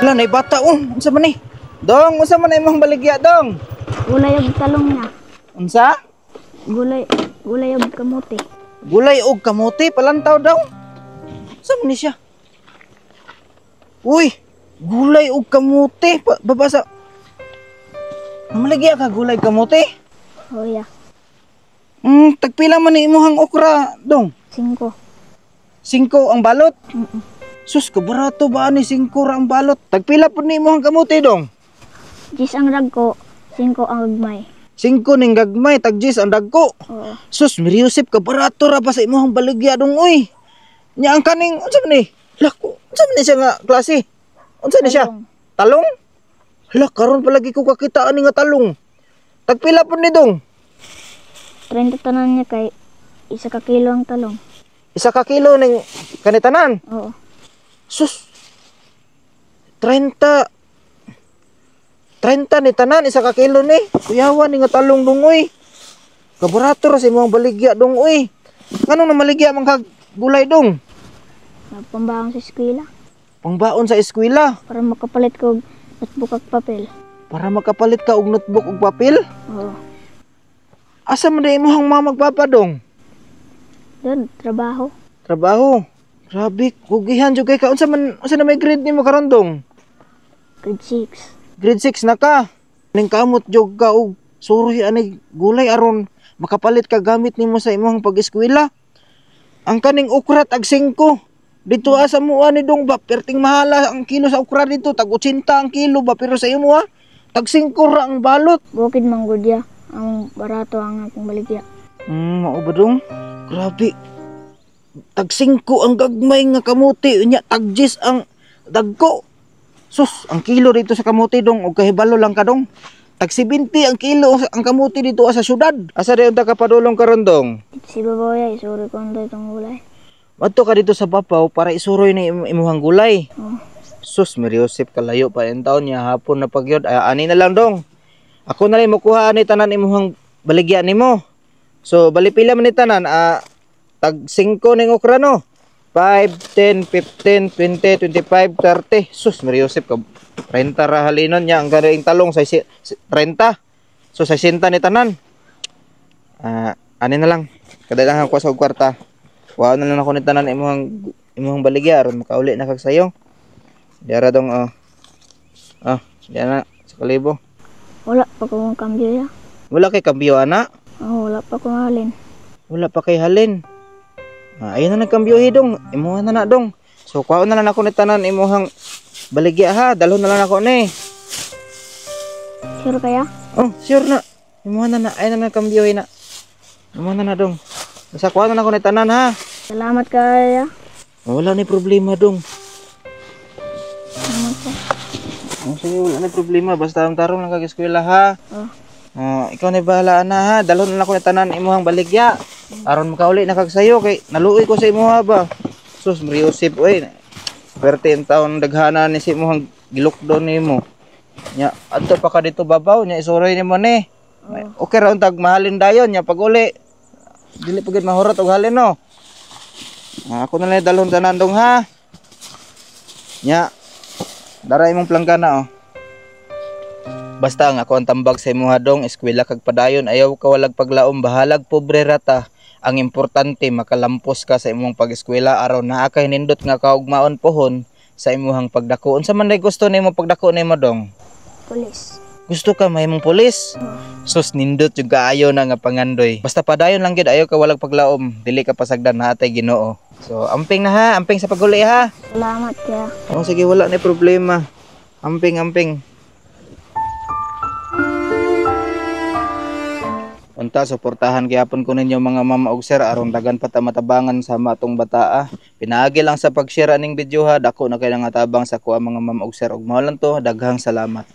Wala na bata unsa man ni? Dong, unsa man imong baligya dong? Gulay og talong na. Unsa? Gulay og kamote. Gulay og kamote palantaw daw. Unsa man ni siya? Uy, gulay og kamote babasa. Namaligya ka gulay kamote? Oh ya, Tagpila man ni imong okra dong? 5. 5 ang balot. Sus, kabarato ba ni 5 ra ang balot? Tagpila po ni imong kamote dong? 10 ang dagko, 5 ang agmay. 5 ning gagmay, tag 10 ang dagko. Oo. Sus, Miriusip, kabarato ra pa sa imong baligya dong uy. Nya ang kaning unsa man ni? Lako, unsa man ni siya nga klase? Unsa ni siya? Talong? Hala, karon palagi ko kakita ani nga talong. Tagpila po ni dong? 30 tanan niya kay 1 ka kilo ang talong. 1 ka kilo ning kanitanan. Oo. Sus. 30 ni tanan 1 ka kilo ni. Kuyawan ni nga talong dong uy. Kabarato ra sa imong baligya dong uy. Kanong na maligya man kag gulay dong? Pambaon sa eskwela Pangbaon sa eskwela para makapalit ko og notebook ag papel. para makapalit ka og notebook ug papel. Oo. Asa man di imong mga magpapa dong? Doon, trabaho. Trabaho. Grabe, kugihan jud kay ka. Unsa na may grade nimo karon dong? Grade 6. Grade 6 na ka. Ning kamot jog ka og suroy ani gulay aron makapalit ka gamit nimo sa imong pag-eskwela. Ang kaning okra tag 5. Dito asa mo ani dong ba perting mahala ang kilo sa okra dito tag 80 ang kilo ba pero sa imo tag 5 ra ang balot. Bukid manggudya. Ang barato ang akong baligya. Mao ba dong? Grabe. Tag 5 ang gagmay nga kamote nya tag 10 ang dagko. Sus, ang kilo dito sa kamote dong og kahibalo lang ka dong. Tag 70 ang kilo ang kamote dito sa syudad. Asa dayon ta kapadulong karon dong? Si Baboya, isuri ko ang itong gulay. Adto ka dito sa Bapaw para isuroy ni imuhang gulay. Oo. Sus, Miriusip, kalayo pa yung taon niya hapon na pagyod. Ani na lang dong. Ako na rin makuha ani tanan imuhang baligya nimo. So balipila man ni tanan tag 5 ning okra no. 5, 10, 15, 20, 25, 30. Sus, Miriusip ka 30 ra halinon niya ang garing talong sa 30. So 60 ni tanan. Ani na lang. Kadaghan ko sa kwarta. Wow na lang ako ni tanan imuhang baligya aron makauli na kag sayo. Diara dong diyan na sa kalibo. Wala pa kong kambyo ya. Wala kay kambyo ana? Oo, wala pa kong halin. Wala pa kay halin. Ayun na nagkambyo dong. Imuha na dong. So kuha na lang ako ni tanan imuhang baligya ha. Dalhon na lang ako ni. Sure kaya? Oh, sure na. Imuha na. Ayun na nagkambyo na. Imuha na dong. Basta kuha na ako ni tanan ha. Salamat kaya. Wala ni problema dong. Salamat ka. Sige, wala na problema. Basta ang tarong lang kag eskwela ha. Ikaw na bahala na ha. Dalhon na lang ako ni tanan imuhang baligya. Aron makauli na kag sayo kay naluoy ko sa imuha ba. Sus, Miriusip oy. Perte ang taon daghana ni si imuhang gilukdon nimo. Nya adto pa ka dito Babaw nya isuroy nimo ni. Okay ra untag mahalin dayon nya pag-uli. Dili pagid mahurot og halin no. Ako na lang dalhon tanan dong ha. Nya dara imong planggana oh. Basta ang ako ang tambag sa imuha dong eskwela kag padayon ayaw ka walag paglaom bahalag pobre rata. Ang importante makalampos ka sa imong pag-eskwela aron naa kay nindot nga kaugmaon pohon sa imuhang pagdako. Unsa man day gusto nimo pagdako nimo dong? Pulis. Gusto ka mahimong pulis? Sus nindot yung kaayo na nga pangandoy. Basta padayon lang gid ayaw ka walag paglaom. Dili ka pasagdan na atay Ginoo. So amping na ha, amping sa paguli ha. Salamat kaya. Sige wala na problema. Amping. Unta suportahan gyapon ko ninyo mga mama ug sir aron dagan pa ta matabangan sa matong bataa. Pinaagi lang sa pag-share aning video ha. Dako na kay nga tabang sa kuha mga mama ug sir ug mao lang to. Daghang salamat.